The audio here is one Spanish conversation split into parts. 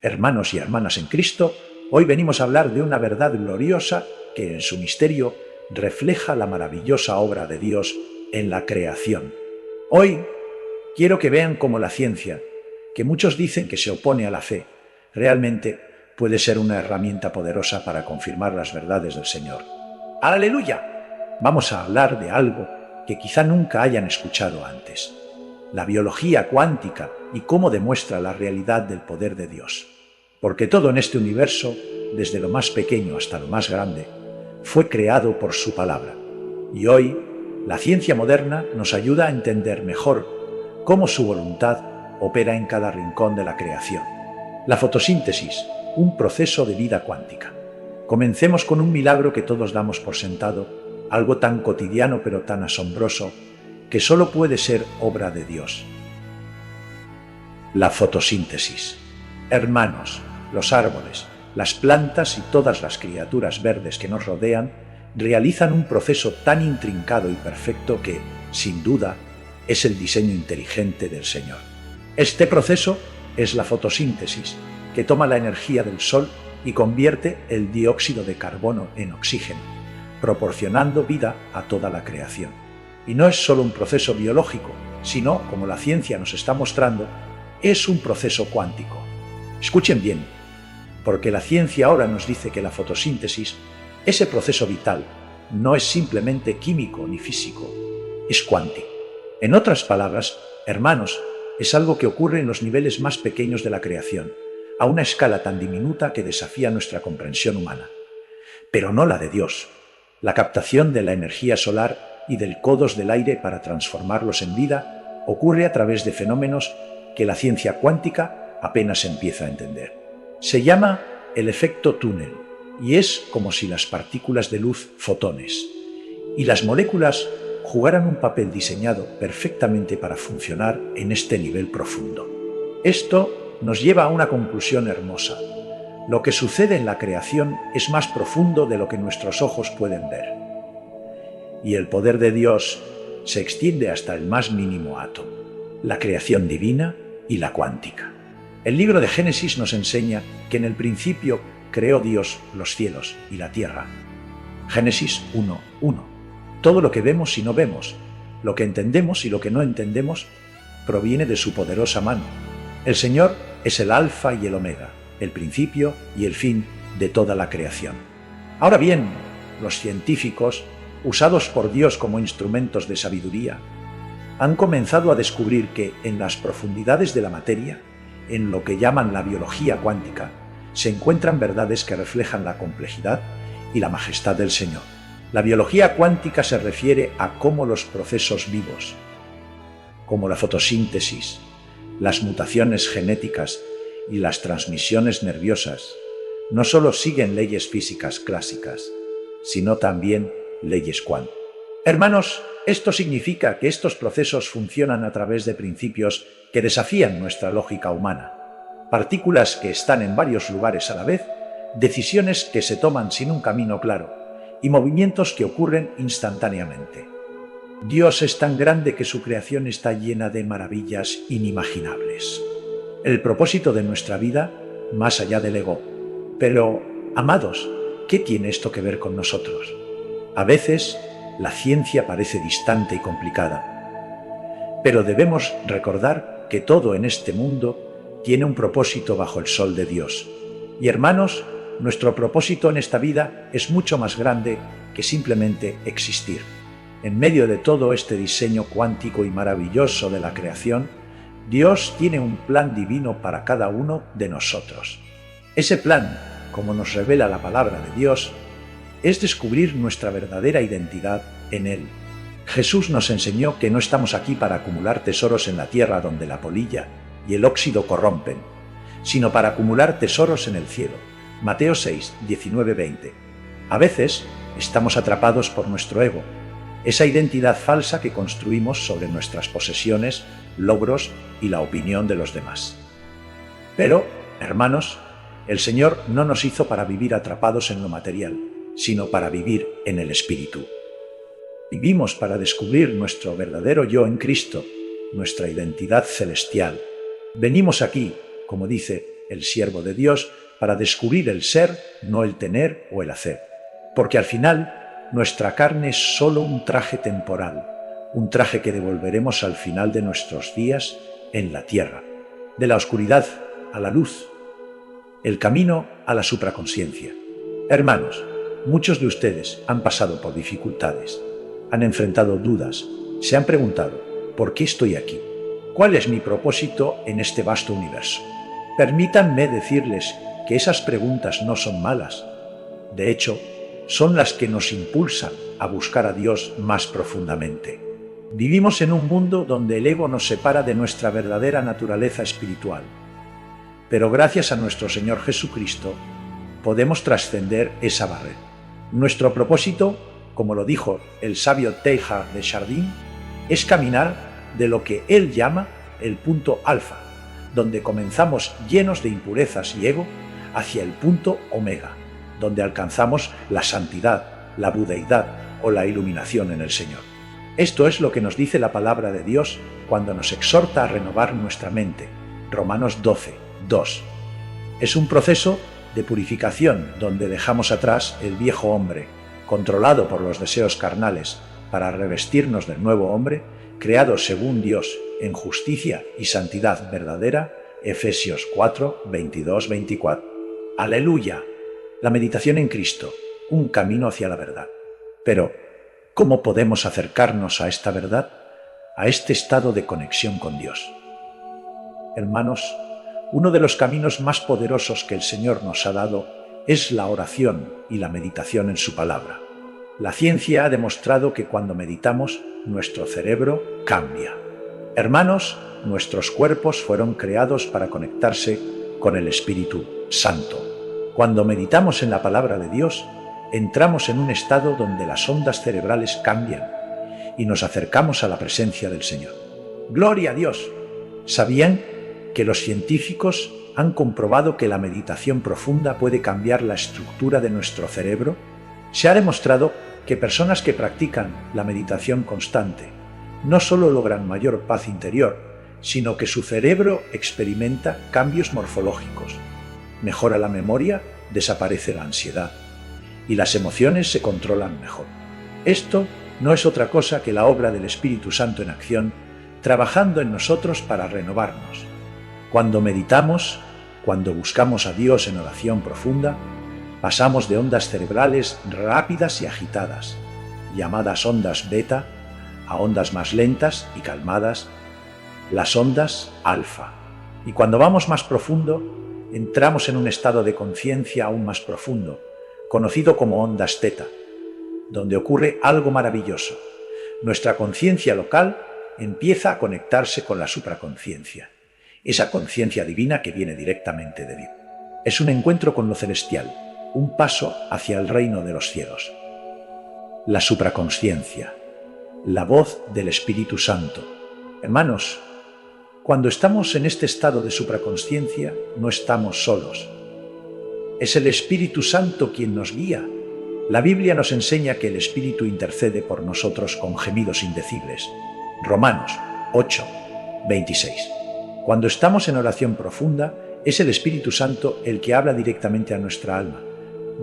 Hermanos y hermanas en Cristo, hoy venimos a hablar de una verdad gloriosa que en su misterio refleja la maravillosa obra de Dios en la creación. Hoy quiero que vean cómo la ciencia, que muchos dicen que se opone a la fe, realmente puede ser una herramienta poderosa para confirmar las verdades del Señor. ¡Aleluya! Vamos a hablar de algo que quizá nunca hayan escuchado antes: la biología cuántica y cómo demuestra la realidad del poder de Dios. Porque todo en este universo, desde lo más pequeño hasta lo más grande, fue creado por su palabra. Y hoy, la ciencia moderna nos ayuda a entender mejor cómo su voluntad opera en cada rincón de la creación. La fotosíntesis, un proceso de vida cuántica. Comencemos con un milagro que todos damos por sentado, algo tan cotidiano pero tan asombroso que solo puede ser obra de Dios. La fotosíntesis. Hermanos, los árboles, las plantas y todas las criaturas verdes que nos rodean realizan un proceso tan intrincado y perfecto que, sin duda, es el diseño inteligente del Señor. Este proceso es la fotosíntesis, que toma la energía del sol y convierte el dióxido de carbono en oxígeno, proporcionando vida a toda la creación. Y no es solo un proceso biológico, sino, como la ciencia nos está mostrando, es un proceso cuántico. Escuchen bien, porque la ciencia ahora nos dice que la fotosíntesis, ese proceso vital, no es simplemente químico ni físico, es cuántico. En otras palabras, hermanos, es algo que ocurre en los niveles más pequeños de la creación, a una escala tan diminuta que desafía nuestra comprensión humana. Pero no la de Dios. La captación de la energía solar y del codos del aire para transformarlos en vida ocurre a través de fenómenos que la ciencia cuántica apenas empieza a entender. Se llama el efecto túnel y es como si las partículas de luz, fotones, y las moléculas jugaran un papel diseñado perfectamente para funcionar en este nivel profundo. Esto nos lleva a una conclusión hermosa. Lo que sucede en la creación es más profundo de lo que nuestros ojos pueden ver. Y el poder de Dios se extiende hasta el más mínimo átomo, la creación divina y la cuántica. El libro de Génesis nos enseña que en el principio creó Dios los cielos y la tierra. Génesis 1:1. Todo lo que vemos y no vemos, lo que entendemos y lo que no entendemos, proviene de su poderosa mano. El Señor es el alfa y el omega, el principio y el fin de toda la creación. Ahora bien, los científicos, usados por Dios como instrumentos de sabiduría, han comenzado a descubrir que en las profundidades de la materia, en lo que llaman la biología cuántica, se encuentran verdades que reflejan la complejidad y la majestad del Señor. La biología cuántica se refiere a cómo los procesos vivos, como la fotosíntesis, las mutaciones genéticas y las transmisiones nerviosas, no solo siguen leyes físicas clásicas, sino también leyes cuánticas. Hermanos, esto significa que estos procesos funcionan a través de principios que desafían nuestra lógica humana, partículas que están en varios lugares a la vez, decisiones que se toman sin un camino claro y movimientos que ocurren instantáneamente. Dios es tan grande que su creación está llena de maravillas inimaginables. El propósito de nuestra vida, más allá del ego. Pero, amados, ¿qué tiene esto que ver con nosotros? A veces, la ciencia parece distante y complicada, pero debemos recordar que todo en este mundo tiene un propósito bajo el sol de Dios. Y hermanos, nuestro propósito en esta vida es mucho más grande que simplemente existir. En medio de todo este diseño cuántico y maravilloso de la creación, Dios tiene un plan divino para cada uno de nosotros. Ese plan, como nos revela la palabra de Dios, es descubrir nuestra verdadera identidad en Él. Jesús nos enseñó que no estamos aquí para acumular tesoros en la tierra donde la polilla y el óxido corrompen, sino para acumular tesoros en el cielo. Mateo 6, 19-20. A veces estamos atrapados por nuestro ego, esa identidad falsa que construimos sobre nuestras posesiones, logros y la opinión de los demás. Pero, hermanos, el Señor no nos hizo para vivir atrapados en lo material, sino para vivir en el Espíritu. Vivimos para descubrir nuestro verdadero yo en Cristo, nuestra identidad celestial. Venimos aquí, como dice, el siervo de Dios, para descubrir el ser, no el tener o el hacer. Porque al final, nuestra carne es solo un traje temporal, un traje que devolveremos al final de nuestros días en la tierra, de la oscuridad a la luz, el camino a la supraconsciencia. Hermanos, muchos de ustedes han pasado por dificultades, han enfrentado dudas, se han preguntado, ¿por qué estoy aquí? ¿Cuál es mi propósito en este vasto universo? Permítanme decirles que esas preguntas no son malas. De hecho, son las que nos impulsan a buscar a Dios más profundamente. Vivimos en un mundo donde el ego nos separa de nuestra verdadera naturaleza espiritual. Pero gracias a nuestro Señor Jesucristo, podemos trascender esa barrera. Nuestro propósito, como lo dijo el sabio Teilhard de Chardin, es caminar de lo que él llama el punto alfa, donde comenzamos llenos de impurezas y ego, hacia el punto omega, donde alcanzamos la santidad, la budeidad o la iluminación en el Señor. Esto es lo que nos dice la palabra de Dios cuando nos exhorta a renovar nuestra mente. Romanos 12, 2. Es un proceso de purificación donde dejamos atrás el viejo hombre, controlado por los deseos carnales, para revestirnos del nuevo hombre, creado según Dios en justicia y santidad verdadera. Efesios 4, 22, 24. ¡Aleluya! La meditación en Cristo, un camino hacia la verdad. Pero, ¿cómo podemos acercarnos a esta verdad, a este estado de conexión con Dios? Hermanos, uno de los caminos más poderosos que el Señor nos ha dado es la oración y la meditación en su palabra. La ciencia ha demostrado que cuando meditamos, nuestro cerebro cambia. Hermanos, nuestros cuerpos fueron creados para conectarse con el Espíritu Santo. Cuando meditamos en la palabra de Dios, entramos en un estado donde las ondas cerebrales cambian y nos acercamos a la presencia del Señor. ¡Gloria a Dios! ¿Sabían que los científicos han comprobado que la meditación profunda puede cambiar la estructura de nuestro cerebro? Se ha demostrado que personas que practican la meditación constante no solo logran mayor paz interior, sino que su cerebro experimenta cambios morfológicos. Mejora la memoria, desaparece la ansiedad y las emociones se controlan mejor. Esto no es otra cosa que la obra del Espíritu Santo en acción, trabajando en nosotros para renovarnos. Cuando meditamos, cuando buscamos a Dios en oración profunda, pasamos de ondas cerebrales rápidas y agitadas, llamadas ondas beta, a ondas más lentas y calmadas, las ondas alfa. Y cuando vamos más profundo, entramos en un estado de conciencia aún más profundo, conocido como ondas teta, donde ocurre algo maravilloso. Nuestra conciencia local empieza a conectarse con la supraconsciencia, esa conciencia divina que viene directamente de Dios. Es un encuentro con lo celestial, un paso hacia el reino de los cielos. La supraconsciencia, la voz del Espíritu Santo. Hermanos, cuando estamos en este estado de supraconsciencia, no estamos solos. Es el Espíritu Santo quien nos guía. La Biblia nos enseña que el Espíritu intercede por nosotros con gemidos indecibles. Romanos 8, 26. Cuando estamos en oración profunda, es el Espíritu Santo el que habla directamente a nuestra alma,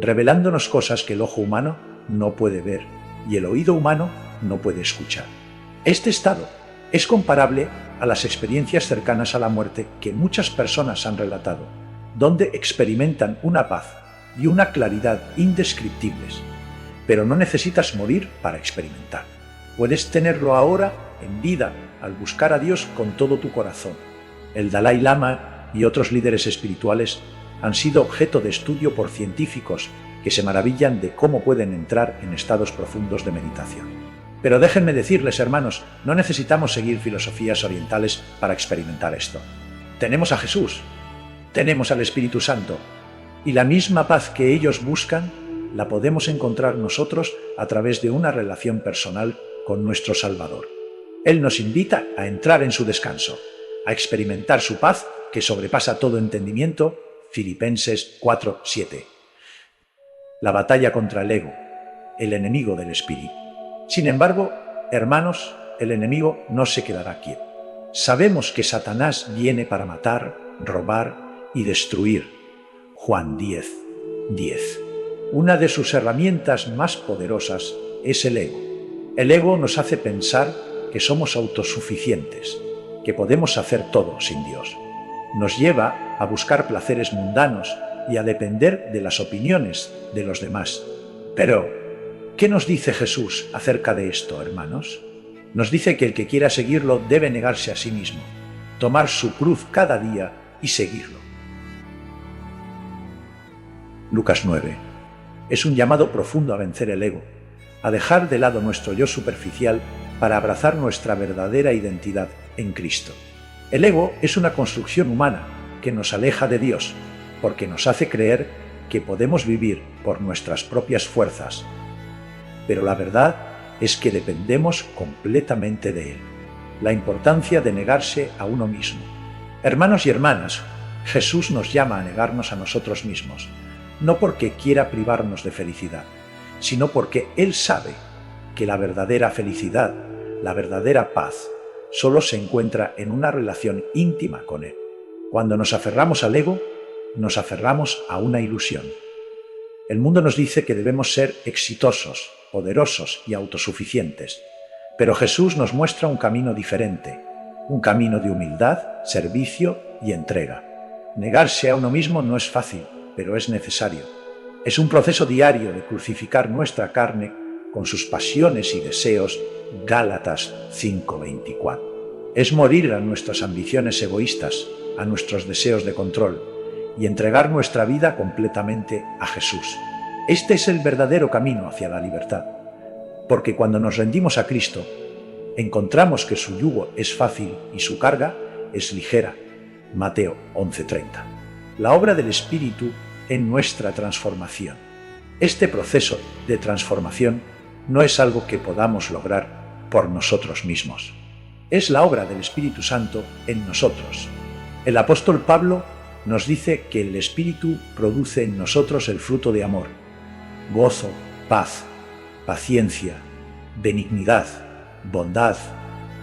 revelándonos cosas que el ojo humano no puede ver y el oído humano no puede escuchar. Este estado es comparable a las experiencias cercanas a la muerte que muchas personas han relatado, donde experimentan una paz y una claridad indescriptibles. Pero no necesitas morir para experimentar. Puedes tenerlo ahora en vida al buscar a Dios con todo tu corazón. El Dalai Lama y otros líderes espirituales han sido objeto de estudio por científicos que se maravillan de cómo pueden entrar en estados profundos de meditación. Pero déjenme decirles, hermanos, no necesitamos seguir filosofías orientales para experimentar esto. Tenemos a Jesús, tenemos al Espíritu Santo, y la misma paz que ellos buscan la podemos encontrar nosotros a través de una relación personal con nuestro Salvador. Él nos invita a entrar en su descanso, a experimentar su paz que sobrepasa todo entendimiento. Filipenses 4, 7. La batalla contra el ego, el enemigo del espíritu. Sin embargo, hermanos, el enemigo no se quedará quieto. Sabemos que Satanás viene para matar, robar y destruir. Juan 10, 10. Una de sus herramientas más poderosas es el ego. El ego nos hace pensar que somos autosuficientes, que podemos hacer todo sin Dios. Nos lleva a buscar placeres mundanos y a depender de las opiniones de los demás. Pero, ¿qué nos dice Jesús acerca de esto, hermanos? Nos dice que el que quiera seguirlo debe negarse a sí mismo, tomar su cruz cada día y seguirlo. Lucas 9. Es un llamado profundo a vencer el ego, a dejar de lado nuestro yo superficial para abrazar nuestra verdadera identidad en Cristo. El ego es una construcción humana que nos aleja de Dios, porque nos hace creer que podemos vivir por nuestras propias fuerzas. Pero la verdad es que dependemos completamente de Él. La importancia de negarse a uno mismo. Hermanos y hermanas, Jesús nos llama a negarnos a nosotros mismos, no porque quiera privarnos de felicidad, sino porque Él sabe que la verdadera felicidad, la verdadera paz, solo se encuentra en una relación íntima con Él. Cuando nos aferramos al ego, nos aferramos a una ilusión. El mundo nos dice que debemos ser exitosos, poderosos y autosuficientes, pero Jesús nos muestra un camino diferente, un camino de humildad, servicio y entrega. Negarse a uno mismo no es fácil, pero es necesario. Es un proceso diario de crucificar nuestra carne con sus pasiones y deseos. Gálatas 5:24. Es morir a nuestras ambiciones egoístas, a nuestros deseos de control, y entregar nuestra vida completamente a Jesús. Este es el verdadero camino hacia la libertad, porque cuando nos rendimos a Cristo, encontramos que su yugo es fácil y su carga es ligera. Mateo 11:30. La obra del Espíritu en nuestra transformación. Este proceso de transformación no es algo que podamos lograr por nosotros mismos. Es la obra del Espíritu Santo en nosotros. El apóstol Pablo nos dice que el Espíritu produce en nosotros el fruto de amor, gozo, paz, paciencia, benignidad, bondad,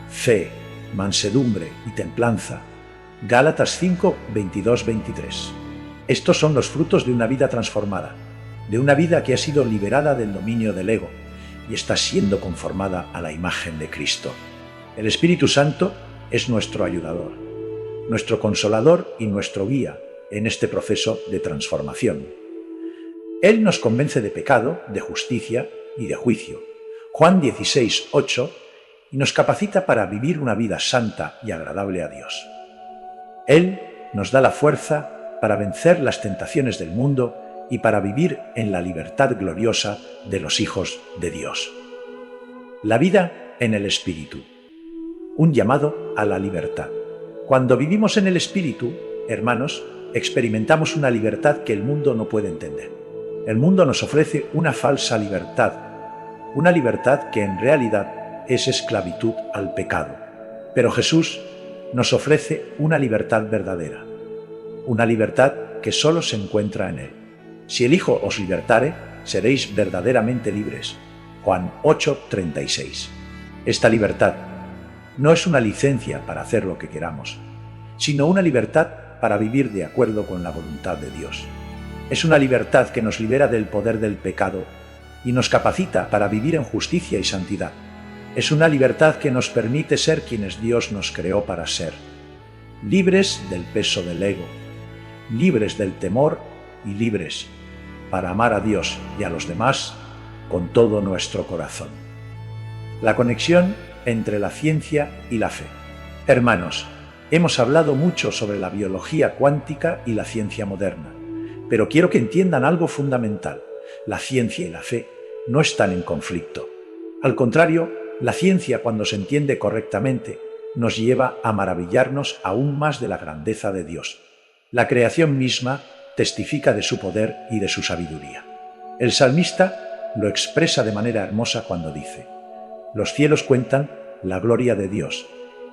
fe, mansedumbre y templanza. Gálatas 5, 22, 23. Estos son los frutos de una vida transformada, de una vida que ha sido liberada del dominio del ego y está siendo conformada a la imagen de Cristo. El Espíritu Santo es nuestro ayudador, nuestro consolador y nuestro guía en este proceso de transformación. Él nos convence de pecado, de justicia y de juicio. Juan 16, 8, y nos capacita para vivir una vida santa y agradable a Dios. Él nos da la fuerza para vencer las tentaciones del mundo y para vivir en la libertad gloriosa de los hijos de Dios. La vida en el Espíritu. Un llamado a la libertad. Cuando vivimos en el Espíritu, hermanos, experimentamos una libertad que el mundo no puede entender. El mundo nos ofrece una falsa libertad, una libertad que en realidad es esclavitud al pecado. Pero Jesús nos ofrece una libertad verdadera, una libertad que solo se encuentra en Él. Si el Hijo os libertare, seréis verdaderamente libres. Juan 8:36. Esta libertad no es una licencia para hacer lo que queramos, sino una libertad para vivir de acuerdo con la voluntad de Dios. Es una libertad que nos libera del poder del pecado y nos capacita para vivir en justicia y santidad. Es una libertad que nos permite ser quienes Dios nos creó para ser, libres del peso del ego, libres del temor y libres para amar a Dios y a los demás con todo nuestro corazón. La conexión entre la ciencia y la fe. Hermanos, hemos hablado mucho sobre la biología cuántica y la ciencia moderna, pero quiero que entiendan algo fundamental. La ciencia y la fe no están en conflicto. Al contrario, la ciencia, cuando se entiende correctamente, nos lleva a maravillarnos aún más de la grandeza de Dios. La creación misma testifica de su poder y de su sabiduría. El salmista lo expresa de manera hermosa cuando dice: los cielos cuentan la gloria de Dios,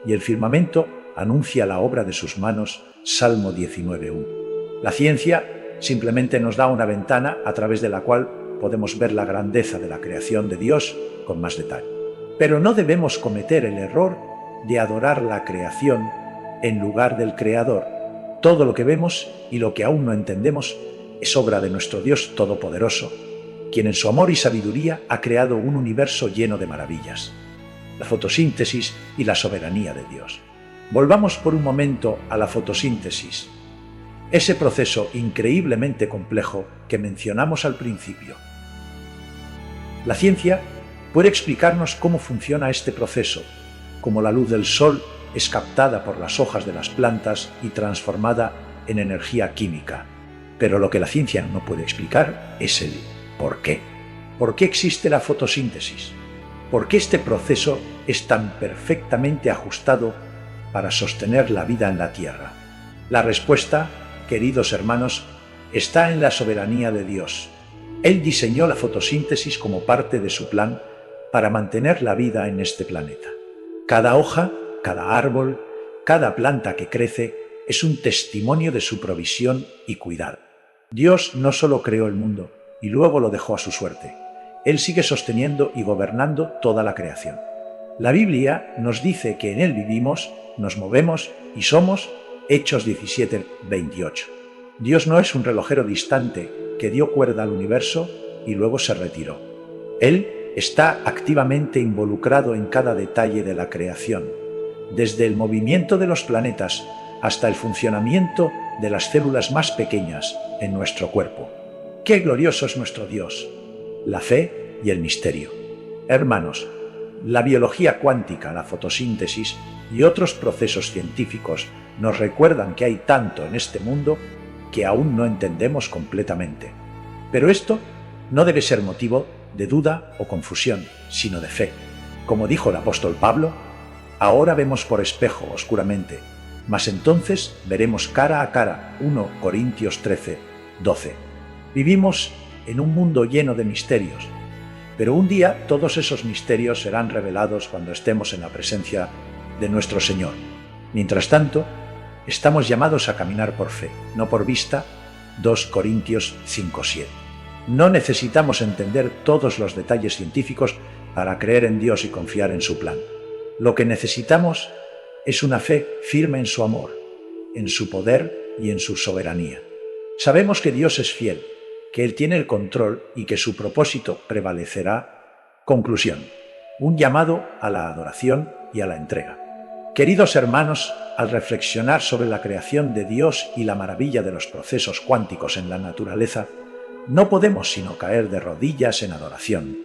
y el firmamento anuncia la obra de sus manos. Salmo 19:1. La ciencia simplemente nos da una ventana a través de la cual podemos ver la grandeza de la creación de Dios con más detalle. Pero no debemos cometer el error de adorar la creación en lugar del Creador, Todo lo que vemos y lo que aún no entendemos es obra de nuestro Dios Todopoderoso, quien en su amor y sabiduría ha creado un universo lleno de maravillas, la fotosíntesis y la soberanía de Dios. Volvamos por un momento a la fotosíntesis, ese proceso increíblemente complejo que mencionamos al principio. La ciencia puede explicarnos cómo funciona este proceso, cómo la luz del sol es captada por las hojas de las plantas y transformada en energía química. Pero lo que la ciencia no puede explicar es el por qué. ¿Por qué existe la fotosíntesis? ¿Por qué este proceso es tan perfectamente ajustado para sostener la vida en la Tierra? La respuesta, queridos hermanos, está en la soberanía de Dios. Él diseñó la fotosíntesis como parte de su plan para mantener la vida en este planeta. Cada hoja, cada árbol, cada planta que crece es un testimonio de su provisión y cuidado. Dios no solo creó el mundo y luego lo dejó a su suerte. Él sigue sosteniendo y gobernando toda la creación. La Biblia nos dice que en Él vivimos, nos movemos y somos. Hechos 17:28. Dios no es un relojero distante que dio cuerda al universo y luego se retiró. Él está activamente involucrado en cada detalle de la creación, desde el movimiento de los planetas hasta el funcionamiento de las células más pequeñas en nuestro cuerpo. ¡Qué glorioso es nuestro Dios! La fe y el misterio. Hermanos, la biología cuántica, la fotosíntesis y otros procesos científicos nos recuerdan que hay tanto en este mundo que aún no entendemos completamente. Pero esto no debe ser motivo de duda o confusión, sino de fe. Como dijo el apóstol Pablo, ahora vemos por espejo oscuramente, mas entonces veremos cara a cara. 1 Corintios 13:12. Vivimos en un mundo lleno de misterios, pero un día todos esos misterios serán revelados cuando estemos en la presencia de nuestro Señor. Mientras tanto, estamos llamados a caminar por fe, no por vista. 2 Corintios 5:7. No necesitamos entender todos los detalles científicos para creer en Dios y confiar en su plan. Lo que necesitamos es una fe firme en su amor, en su poder y en su soberanía. Sabemos que Dios es fiel, que Él tiene el control y que su propósito prevalecerá. Conclusión. Un llamado a la adoración y a la entrega. Queridos hermanos, al reflexionar sobre la creación de Dios y la maravilla de los procesos cuánticos en la naturaleza, no podemos sino caer de rodillas en adoración.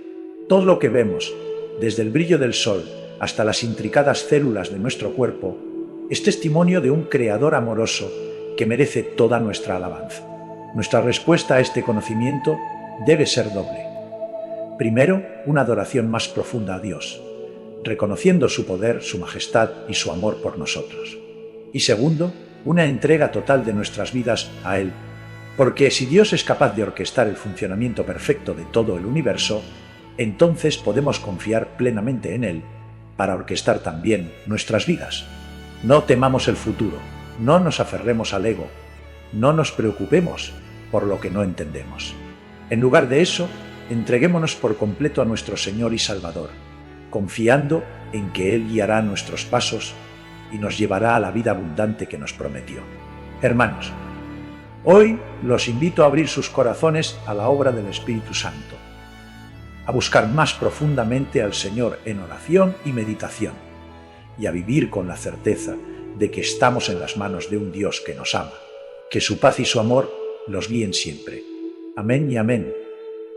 Todo lo que vemos, desde el brillo del sol hasta las intricadas células de nuestro cuerpo, es testimonio de un Creador amoroso que merece toda nuestra alabanza. Nuestra respuesta a este conocimiento debe ser doble. Primero, una adoración más profunda a Dios, reconociendo su poder, su majestad y su amor por nosotros. Y segundo, una entrega total de nuestras vidas a Él, porque si Dios es capaz de orquestar el funcionamiento perfecto de todo el universo, entonces podemos confiar plenamente en Él para orquestar también nuestras vidas. No temamos el futuro, no nos aferremos al ego, no nos preocupemos por lo que no entendemos. En lugar de eso, entreguémonos por completo a nuestro Señor y Salvador, confiando en que Él guiará nuestros pasos y nos llevará a la vida abundante que nos prometió. Hermanos, hoy los invito a abrir sus corazones a la obra del Espíritu Santo, a buscar más profundamente al Señor en oración y meditación, y a vivir con la certeza de que estamos en las manos de un Dios que nos ama. Que su paz y su amor los guíen siempre. Amén y amén.